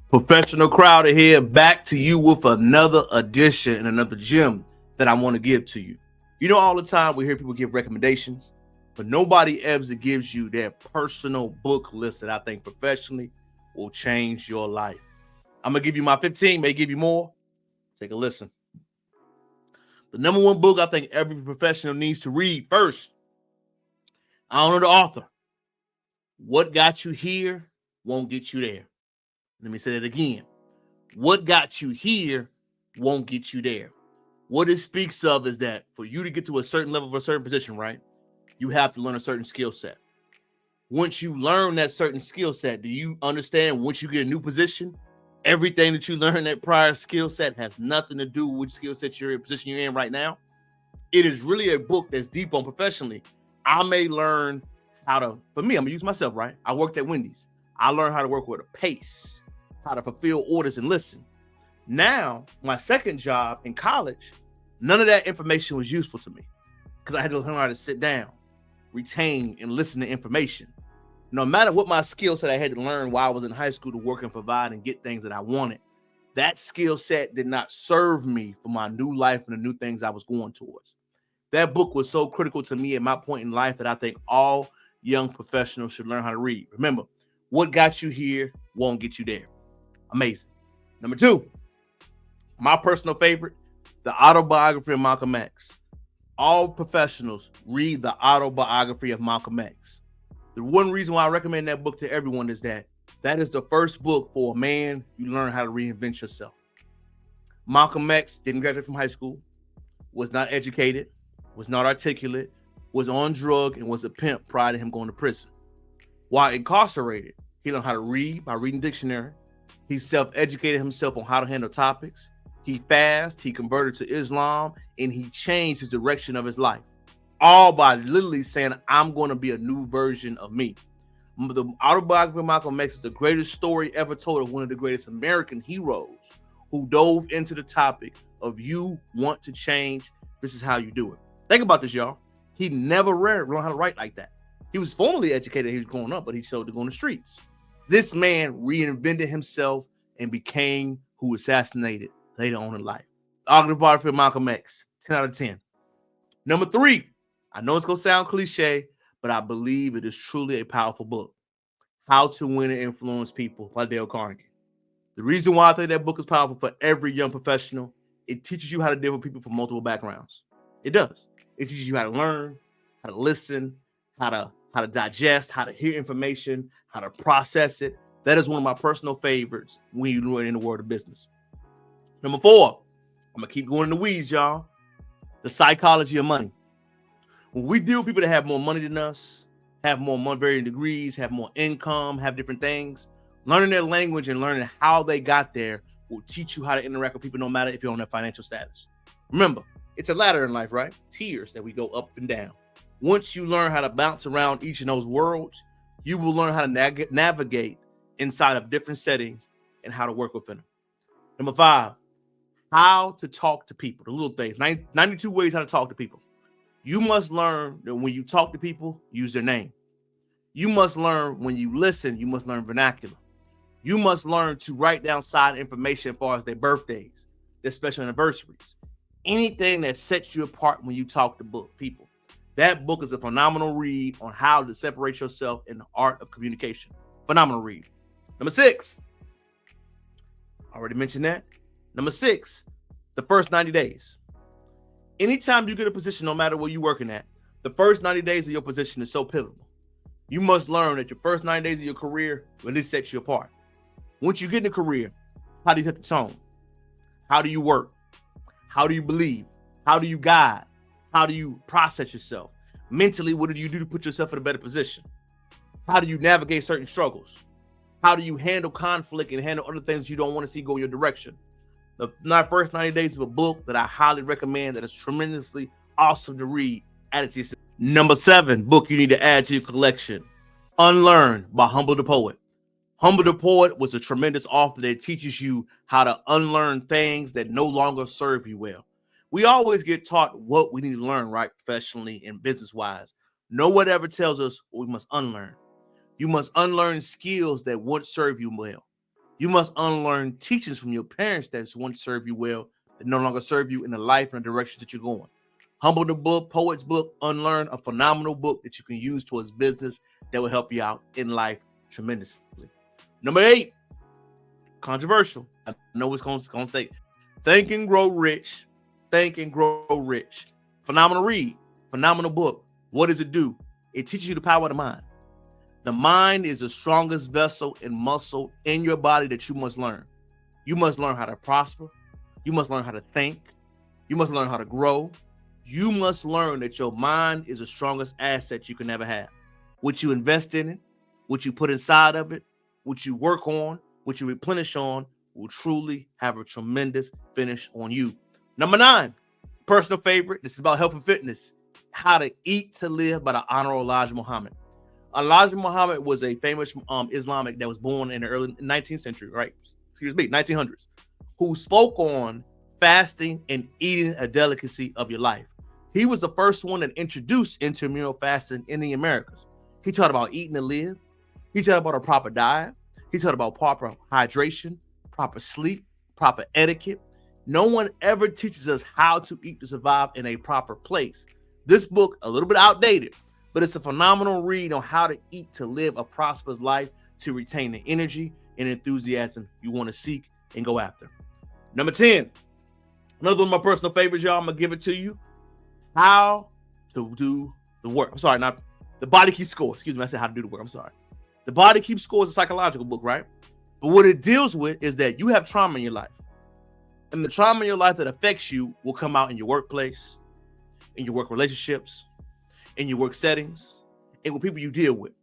Professional Crowder here, back to you with another edition and another gem that I want to give to you. You know, all the time we hear people give recommendations, but nobody ever gives you their personal book list that I think professionally will change your life. I'm going to give you my 15, may give you more. Take a listen. The number one book I think every professional needs to read first. I don't know the author. What got you here won't get you there. Let me say that again. What got you here won't get you there. What it speaks of is that for you to get to a certain level of a certain position, right, you have to learn a certain skill set. Once you learn that certain skill set, do you understand once you get a new position, everything that you learned that prior skill set has nothing to do with which skill set you're in position you're in right now? It is really a book that's deep on professionally. I may learn how to, for me, I'm gonna use myself, right? I worked at Wendy's. I learned how to work with a pace, how to fulfill orders and listen. Now, my second job in college, none of that information was useful to me because I had to learn how to sit down, retain, and listen to information. No matter what my skill set I had to learn while I was in high school to work and provide and get things that I wanted, that skill set did not serve me for my new life and the new things I was going towards. That book was so critical to me at my point in life that I think all young professionals should learn how to read. Remember, what got you here won't get you there. Amazing. Number two, my personal favorite, the autobiography of Malcolm X. All professionals read the autobiography of Malcolm X. The one reason why I recommend that book to everyone is that is the first book for a man you learn how to reinvent yourself. Malcolm X didn't graduate from high school, was not educated, was not articulate, was on drug, and was a pimp prior to him going to prison. While incarcerated, he learned how to read by reading dictionary. He self-educated himself on how to handle topics. He fasted, he converted to Islam, and he changed his direction of his life. All by literally saying, I'm going to be a new version of me. The autobiography of Malcolm X is the greatest story ever told of one of the greatest American heroes who dove into the topic of you want to change, this is how you do it. Think about this, y'all. He never learned how to write like that. He was formally educated, he was growing up, but he showed to go on the streets. This man reinvented himself and became who assassinated later on in life. Autobiography of Malcolm X, 10 out of 10. Number three, I know it's going to sound cliche, but I believe it is truly a powerful book. How to Win and Influence People by Dale Carnegie. The reason why I think that book is powerful for every young professional, it teaches you how to deal with people from multiple backgrounds. It does. It teaches you how to learn, how to listen, how to digest, how to hear information, how to process it. That is one of my personal favorites when you're in the world of business. Number four, I'm going to keep going in the weeds, y'all. The Psychology of Money. When we deal with people that have more money than us, have more varying degrees, have more income, have different things, learning their language and learning how they got there will teach you how to interact with people no matter if you're on their financial status. Remember, it's a ladder in life, right? Tiers that we go up and down. Once you learn how to bounce around each of those worlds, you will learn how to navigate inside of different settings and how to work within them. Number five, how to talk to people, the little things, 92 ways how to talk to people. You must learn that when you talk to people, use their name. You must learn when you listen, you must learn vernacular. You must learn to write down side information as far as their birthdays, their special anniversaries, anything that sets you apart when you talk to people. That book is a phenomenal read on how to separate yourself in the art of communication. Phenomenal read. Number six, I already mentioned that. Number six, the first 90 days. Anytime you get a position, no matter where you're working at, the first 90 days of your position is so pivotal. You must learn that your first 90 days of your career really sets you apart. Once you get in a career, how do you set the tone? How do you work? How do you believe? How do you guide? How do you process yourself? Mentally, what do you do to put yourself in a better position? How do you navigate certain struggles? How do you handle conflict and handle other things you don't want to see go in your direction? The first 90 days of a book that I highly recommend that is tremendously awesome to read. Add it to yourself. Number 7 book you need to add to your collection, Unlearn by Humble the Poet. Humble the Poet was a tremendous author that teaches you how to unlearn things that no longer serve you well. We always get taught what we need to learn, right, professionally and business-wise. No one ever tells us what we must unlearn. You must unlearn skills that won't serve you well. You must unlearn teachings from your parents that once served you well, that no longer serve you in the life and the directions that you're going. Humble the Book, Poet's Book, Unlearn, a phenomenal book that you can use towards business that will help you out in life tremendously. Number 8, controversial. I know it's going to say, Think and Grow Rich. Think and Grow Rich. Phenomenal read. Phenomenal book. What does it do? It teaches you the power of the mind. The mind is the strongest vessel and muscle in your body that you must learn. You must learn how to prosper. You must learn how to think. You must learn how to grow. You must learn that your mind is the strongest asset you can ever have. What you invest in it, what you put inside of it, what you work on, what you replenish on will truly have a tremendous finish on you. Number 9, personal favorite. This is about health and fitness. How to Eat to Live by the Honorable Elijah Muhammad. Elijah Muhammad was a famous Islamic that was born in the early 19th century, right? 1900s, who spoke on fasting and eating a delicacy of your life. He was the first one that introduced intermittent fasting in the Americas. He taught about eating to live. He taught about a proper diet. He taught about proper hydration, proper sleep, proper etiquette. No one ever teaches us how to eat to survive in a proper place. This book, a little bit outdated, but it's a phenomenal read on how to eat to live a prosperous life, to retain the energy and enthusiasm you want to seek and go after. Number 10, another one of my personal favorites, y'all. I'm going to give it to you. How to Do the Work. I'm sorry, not The Body Keeps Score. Excuse me, I said How to Do the Work. I'm sorry. The Body Keeps Score is a psychological book, right? But what it deals with is that you have trauma in your life. And the trauma in your life that affects you will come out in your workplace, in your work relationships, in your work settings, and with people you deal with.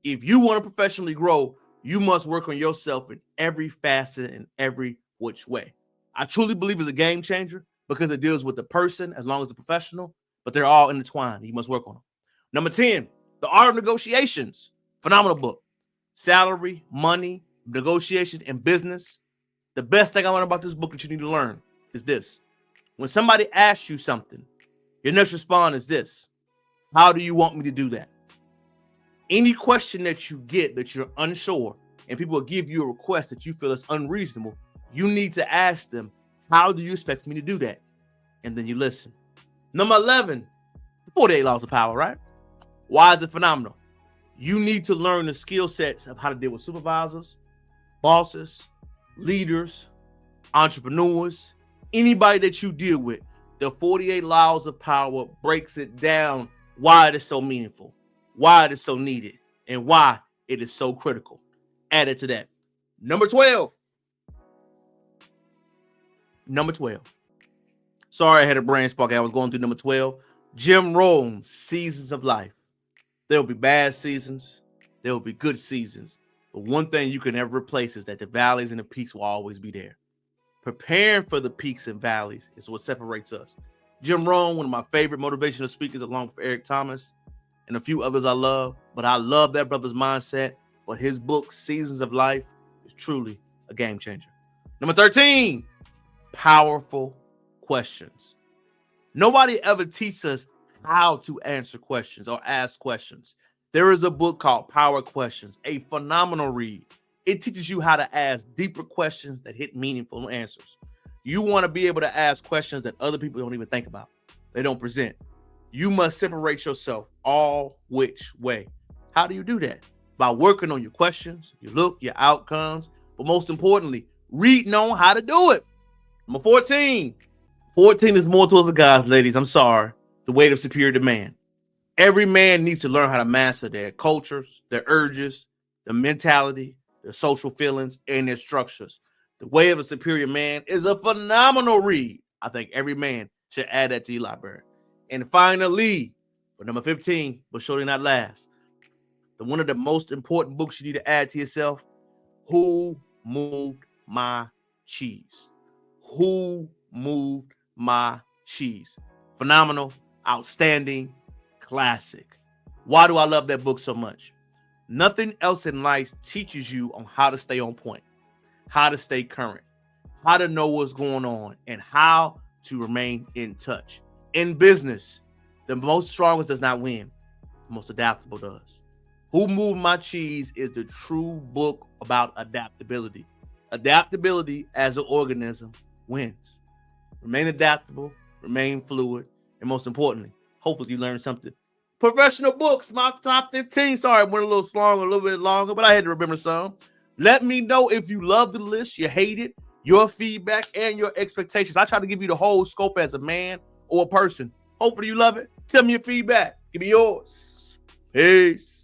If you want to professionally grow, you must work on yourself in every facet and every which way. I truly believe it's a game changer because it deals with the person as long as the professional, but they're all intertwined. You must work on them. Number 10, The Art of Negotiations. Phenomenal book. Salary, money, negotiation, and business. The best thing I learned about this book that you need to learn is this. When somebody asks you something, your next response is this. How do you want me to do that? Any question that you get that you're unsure and people will give you a request that you feel is unreasonable, you need to ask them, how do you expect me to do that? And then you listen. Number 11, the 48 Laws of Power, right? Why is it phenomenal? You need to learn the skill sets of how to deal with supervisors, bosses, leaders, entrepreneurs, anybody that you deal with. The 48 Laws of Power breaks it down why it is so meaningful, why it is so needed, and why it is so critical. Added to that. Number 12. Sorry, I had a brain spark. I was going through number 12. Jim Rohn's Seasons of Life. There will be bad seasons. There will be good seasons. But one thing you can never replace is that the valleys and the peaks will always be there. Preparing for the peaks and valleys is what separates us. Jim Rohn, one of my favorite motivational speakers, along with Eric Thomas and a few others I love. But I love that brother's mindset. But his book, Seasons of Life, is truly a game changer. Number 13, powerful questions. Nobody ever teaches us how to answer questions or ask questions. There is a book called Power Questions, a phenomenal read. It teaches you how to ask deeper questions that hit meaningful answers. You want to be able to ask questions that other people don't even think about. They don't present. You must separate yourself all which way. How do you do that? By working on your questions, your look, your outcomes, but most importantly, reading on how to do it. Number 14. 14 is more towards the guys, ladies. I'm sorry. The weight of superior demand. Every man needs to learn how to master their cultures, their urges, their mentality, their social feelings, and their structures. The Way of a Superior Man is a phenomenal read. I think every man should add that to your library. And finally, for number 15, but surely not last, one of the most important books you need to add to yourself, Who Moved My Cheese? Who Moved My Cheese? Phenomenal, outstanding, classic. Why do I love that book so much? Nothing else in life teaches you on how to stay on point, how to stay current, how to know what's going on, and how to remain in touch. In business, the most strongest does not win. The most adaptable does. Who Moved My Cheese is the true book about adaptability. Adaptability as an organism wins. Remain adaptable, remain fluid, and most importantly, hopefully you learned something. Professional books, my top 15. Sorry, I went a little long, a little bit longer, but I had to remember some. Let me know if you love the list, you hate it, your feedback, and your expectations. I try to give you the whole scope as a man or a person. Hopefully you love it. Tell me your feedback. Give me yours. Peace.